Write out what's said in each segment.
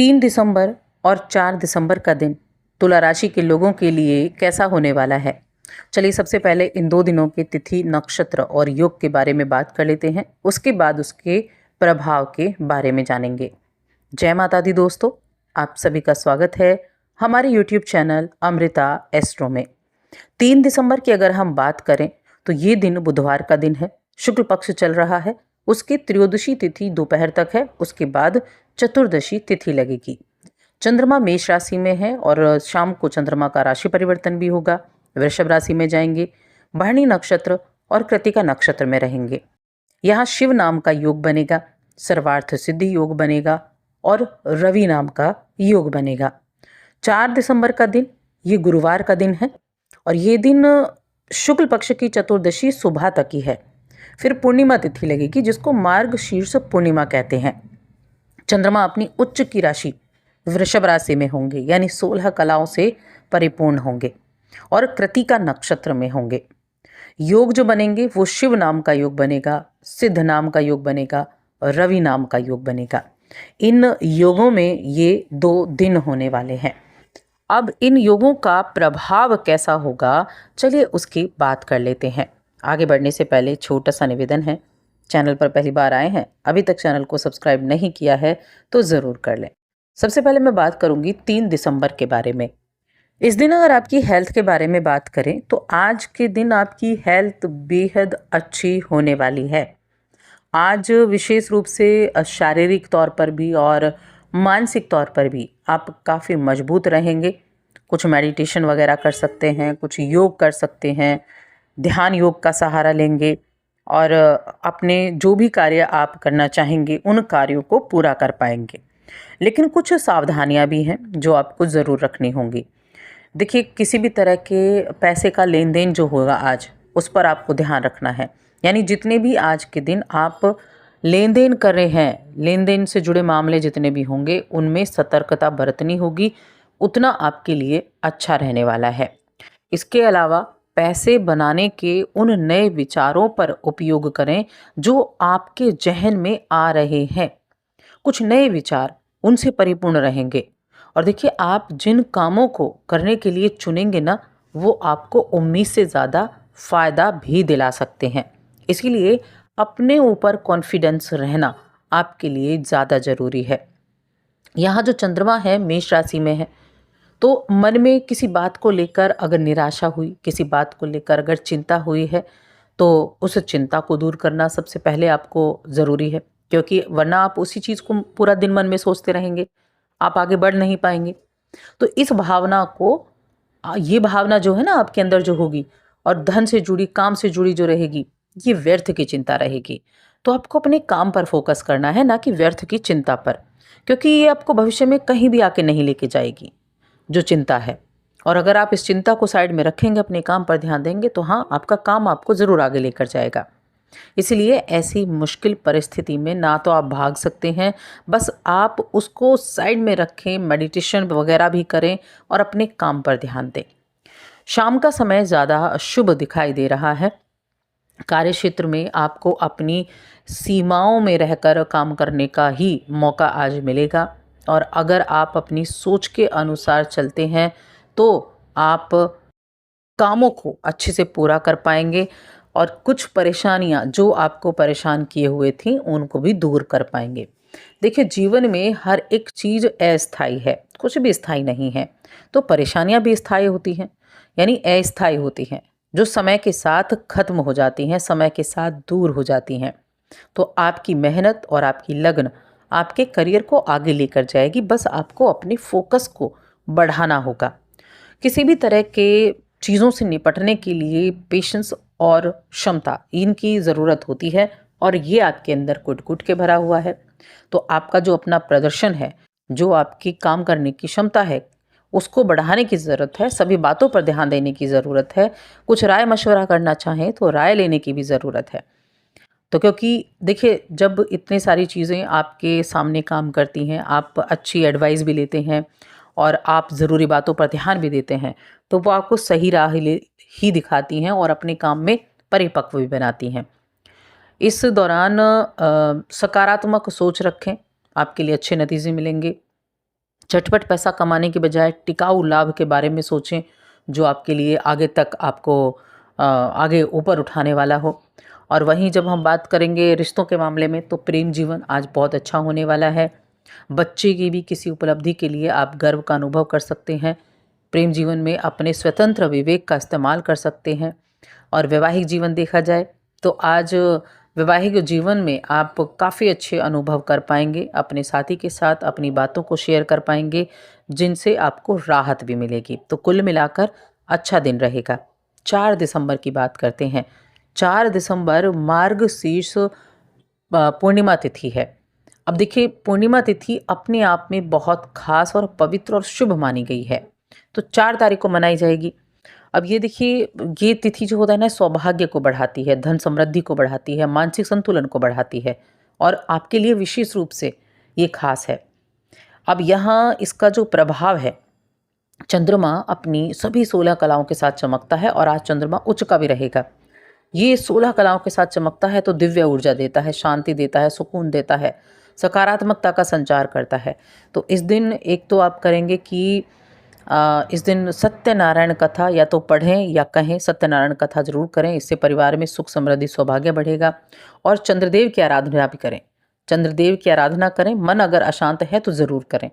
3 दिसंबर और 4 दिसंबर का दिन तुला राशि के लोगों के लिए कैसा होने वाला है। चलिए सबसे पहले इन 2 दिनों के तिथि, नक्षत्र और योग के बारे में बात कर लेते हैं। उसके बाद उसके प्रभाव के बारे में जानेंगे। जय माता दी दोस्तों, आप सभी का स्वागत है हमारे YouTube चैनल अमृता एस्ट्रो में। 3 दिसंबर की अगर हम बात करें तो ये दिन बुधवार का दिन है, शुक्ल पक्ष चल रहा है। उसकी त्रयोदशी तिथि दोपहर तक है, उसके बाद चतुर्दशी तिथि लगेगी। चंद्रमा मेष राशि में है और शाम को चंद्रमा का राशि परिवर्तन भी होगा, वृषभ राशि में जाएंगे। भरणी नक्षत्र और कृतिका नक्षत्र में रहेंगे। यहाँ शिव नाम का योग बनेगा, सर्वार्थ सिद्धि योग बनेगा और रवि नाम का योग बनेगा। 4 दिसंबर का दिन ये गुरुवार का दिन है और ये दिन शुक्ल पक्ष की चतुर्दशी सुबह तक ही है। फिर पूर्णिमा तिथि लगेगी जिसको मार्ग शीर्ष पूर्णिमा कहते हैं। चंद्रमा अपनी उच्च की राशि वृषभ राशि में होंगे, यानी 16 कलाओं से परिपूर्ण होंगे और कृतिका नक्षत्र में होंगे। योग जो बनेंगे वो शिव नाम का योग बनेगा, सिद्ध नाम का योग बनेगा और रवि नाम का योग बनेगा। इन योगों में ये 2 दिन होने वाले हैं। अब इन योगों का प्रभाव कैसा होगा, चलिए उसकी बात कर लेते हैं। आगे बढ़ने से पहले छोटा सा निवेदन है, चैनल पर पहली बार आए हैं, अभी तक चैनल को सब्सक्राइब नहीं किया है तो ज़रूर कर लें। सबसे पहले मैं बात करूंगी 3 दिसंबर के बारे में। इस दिन अगर आपकी हेल्थ के बारे में बात करें तो आज के दिन आपकी हेल्थ बेहद अच्छी होने वाली है। आज विशेष रूप से शारीरिक तौर पर भी और मानसिक तौर पर भी आप काफ़ी मजबूत रहेंगे। कुछ मेडिटेशन वगैरह कर सकते हैं, कुछ योग कर सकते हैं, ध्यान योग का सहारा लेंगे और अपने जो भी कार्य आप करना चाहेंगे उन कार्यों को पूरा कर पाएंगे। लेकिन कुछ सावधानियां भी हैं जो आपको ज़रूर रखनी होंगी। देखिए, किसी भी तरह के पैसे का लेन देन जो होगा आज, उस पर आपको ध्यान रखना है। यानी जितने भी आज के दिन आप लेन देन कर रहे हैं, लेन देन से जुड़े मामले जितने भी होंगे उनमें सतर्कता बरतनी होगी, उतना आपके लिए अच्छा रहने वाला है। इसके अलावा पैसे बनाने के उन नए विचारों पर उपयोग करें जो आपके जहन में आ रहे हैं। कुछ नए विचार उनसे परिपूर्ण रहेंगे और देखिए, आप जिन कामों को करने के लिए चुनेंगे ना, वो आपको उम्मीद से ज़्यादा फायदा भी दिला सकते हैं। इसीलिए अपने ऊपर कॉन्फिडेंस रहना आपके लिए ज़्यादा ज़रूरी है। यहाँ जो चंद्रमा है मेष राशि में है, तो मन में किसी बात को लेकर अगर निराशा हुई, किसी बात को लेकर अगर चिंता हुई है, तो उस चिंता को दूर करना सबसे पहले आपको ज़रूरी है, क्योंकि वरना आप उसी चीज़ को पूरा दिन मन में सोचते रहेंगे, आप आगे बढ़ नहीं पाएंगे। तो इस भावना को ये भावना जो है ना आपके अंदर जो होगी और धन से जुड़ी, काम से जुड़ी जो रहेगी, ये व्यर्थ की चिंता रहेगी। तो आपको अपने काम पर फोकस करना है, ना कि व्यर्थ की चिंता पर, क्योंकि ये आपको भविष्य में कहीं भी आके नहीं लेके जाएगी जो चिंता है। और अगर आप इस चिंता को साइड में रखेंगे, अपने काम पर ध्यान देंगे, तो हाँ, आपका काम आपको ज़रूर आगे लेकर जाएगा। इसलिए ऐसी मुश्किल परिस्थिति में ना तो आप भाग सकते हैं, बस आप उसको साइड में रखें, मेडिटेशन वगैरह भी करें और अपने काम पर ध्यान दें। शाम का समय ज़्यादा शुभ दिखाई दे रहा है। कार्यक्षेत्र में आपको अपनी सीमाओं में रहकर काम करने का ही मौका आज मिलेगा और अगर आप अपनी सोच के अनुसार चलते हैं तो आप कामों को अच्छे से पूरा कर पाएंगे और कुछ परेशानियां जो आपको परेशान किए हुए थी उनको भी दूर कर पाएंगे। देखिए, जीवन में हर एक चीज़ अस्थायी है, कुछ भी स्थायी नहीं है। तो परेशानियां भी स्थायी होती हैं, यानी अस्थायी होती हैं, जो समय के साथ खत्म हो जाती हैं, समय के साथ दूर हो जाती हैं। तो आपकी मेहनत और आपकी लगन आपके करियर को आगे लेकर जाएगी। बस आपको अपने फोकस को बढ़ाना होगा। किसी भी तरह के चीज़ों से निपटने के लिए पेशेंस और क्षमता, इनकी ज़रूरत होती है और ये आपके अंदर कुट-कुट के भरा हुआ है। तो आपका जो अपना प्रदर्शन है, जो आपकी काम करने की क्षमता है, उसको बढ़ाने की ज़रूरत है। सभी बातों पर ध्यान देने की ज़रूरत है। कुछ राय मशवरा करना चाहें तो राय लेने की भी ज़रूरत है। तो क्योंकि देखिए, जब इतनी सारी चीज़ें आपके सामने काम करती हैं, आप अच्छी एडवाइस भी लेते हैं और आप ज़रूरी बातों पर ध्यान भी देते हैं, तो वो आपको सही राह ही दिखाती हैं और अपने काम में परिपक्व भी बनाती हैं। इस दौरान सकारात्मक सोच रखें, आपके लिए अच्छे नतीजे मिलेंगे। झटपट पैसा कमाने के बजाय टिकाऊ लाभ के बारे में सोचें, जो आपके लिए आगे तक आपको आगे ऊपर उठाने वाला हो। और वहीं जब हम बात करेंगे रिश्तों के मामले में, तो प्रेम जीवन आज बहुत अच्छा होने वाला है। बच्चे की भी किसी उपलब्धि के लिए आप गर्व का अनुभव कर सकते हैं। प्रेम जीवन में अपने स्वतंत्र विवेक का इस्तेमाल कर सकते हैं। और वैवाहिक जीवन देखा जाए तो आज वैवाहिक जीवन में आप काफ़ी अच्छे अनुभव कर पाएंगे, अपने साथी के साथ अपनी बातों को शेयर कर पाएंगे, जिनसे आपको राहत भी मिलेगी। तो कुल मिलाकर अच्छा दिन रहेगा। 4 दिसंबर की बात करते हैं। 4 दिसंबर मार्गशीर्ष पूर्णिमा तिथि है। अब देखिए, पूर्णिमा तिथि अपने आप में बहुत खास और पवित्र और शुभ मानी गई है, तो 4 तारीख को मनाई जाएगी। अब ये देखिए, ये तिथि जो होता है ना, सौभाग्य को बढ़ाती है, धन समृद्धि को बढ़ाती है, मानसिक संतुलन को बढ़ाती है, और आपके लिए विशेष रूप से ये खास है। अब यहाँ इसका जो प्रभाव है, चंद्रमा अपनी सभी 16 कलाओं के साथ चमकता है, और आज चंद्रमा उच्च का भी रहेगा। ये 16 कलाओं के साथ चमकता है तो दिव्य ऊर्जा देता है, शांति देता है, सुकून देता है, सकारात्मकता का संचार करता है। तो इस दिन एक तो आप करेंगे कि इस दिन सत्यनारायण कथा या तो पढ़ें या कहें, सत्यनारायण कथा जरूर करें। इससे परिवार में सुख समृद्धि सौभाग्य बढ़ेगा। और चंद्रदेव की आराधना भी करें, चंद्रदेव की आराधना करें। मन अगर अशांत है तो ज़रूर करें।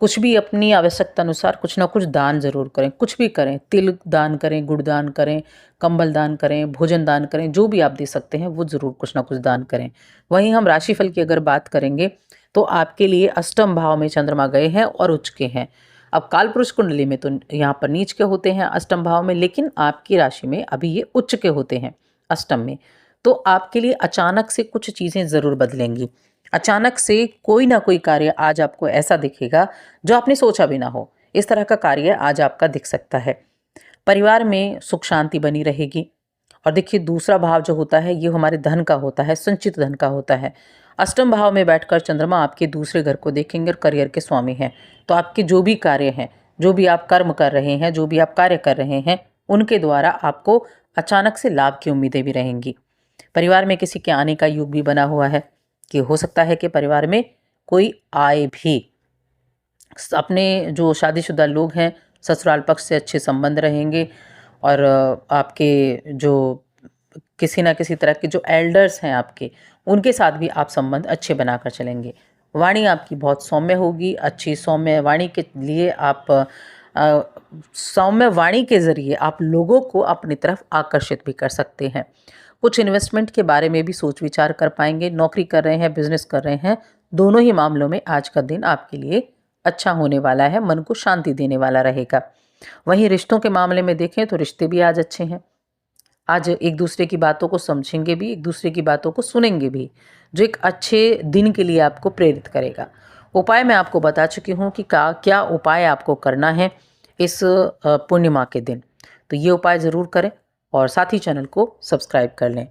कुछ भी अपनी आवश्यकता अनुसार कुछ ना कुछ दान जरूर करें, कुछ भी करें, तिल दान करें, गुड़ दान करें, कंबल दान करें, भोजन दान करें, जो भी आप दे सकते हैं वो ज़रूर कुछ ना कुछ दान करें। वहीं हम राशिफल की अगर बात करेंगे तो आपके लिए अष्टम भाव में चंद्रमा गए हैं और उच्च के हैं। अब कालपुरुष कुंडली में तो यहाँ पर नीच के होते हैं अष्टम भाव में, लेकिन आपकी राशि में अभी ये उच्च के होते हैं अष्टम में। तो आपके लिए अचानक से कुछ चीज़ें ज़रूर बदलेंगी। अचानक से कोई ना कोई कार्य आज आपको ऐसा दिखेगा जो आपने सोचा भी ना हो। इस तरह का कार्य आज आपका दिख सकता है। परिवार में सुख शांति बनी रहेगी। और देखिए, दूसरा भाव जो होता है ये हमारे धन का होता है, संचित धन का होता है। अष्टम भाव में बैठकर चंद्रमा आपके दूसरे घर को देखेंगे और करियर के स्वामी हैं। तो आपके जो भी कार्य हैं, जो भी आप कर्म कर रहे हैं, जो भी आप कार्य कर रहे हैं, उनके द्वारा आपको अचानक से लाभ की उम्मीदें भी रहेंगी। परिवार में किसी के आने का योग भी बना हुआ है कि हो सकता है कि परिवार में कोई आए भी। अपने जो शादीशुदा लोग हैं, ससुराल पक्ष से अच्छे संबंध रहेंगे। और आपके जो किसी ना किसी तरह के जो एल्डर्स हैं आपके, उनके साथ भी आप संबंध अच्छे बनाकर चलेंगे। वाणी आपकी बहुत सौम्य होगी, अच्छी सौम्य वाणी के लिए आप सौम्य वाणी के ज़रिए आप लोगों को अपनी तरफ आकर्षित भी कर सकते हैं। कुछ इन्वेस्टमेंट के बारे में भी सोच विचार कर पाएंगे। नौकरी कर रहे हैं, बिजनेस कर रहे हैं, दोनों ही मामलों में आज का दिन आपके लिए अच्छा होने वाला है, मन को शांति देने वाला रहेगा। वहीं रिश्तों के मामले में देखें तो रिश्ते भी आज अच्छे हैं। आज एक दूसरे की बातों को समझेंगे भी, एक दूसरे की बातों को सुनेंगे भी, जो एक अच्छे दिन के लिए आपको प्रेरित करेगा। उपाय मैं आपको बता चुकी हूँ कि क्या उपाय आपको करना है इस पूर्णिमा के दिन। तो ये उपाय ज़रूर करें और साथ ही चैनल को सब्सक्राइब कर लें।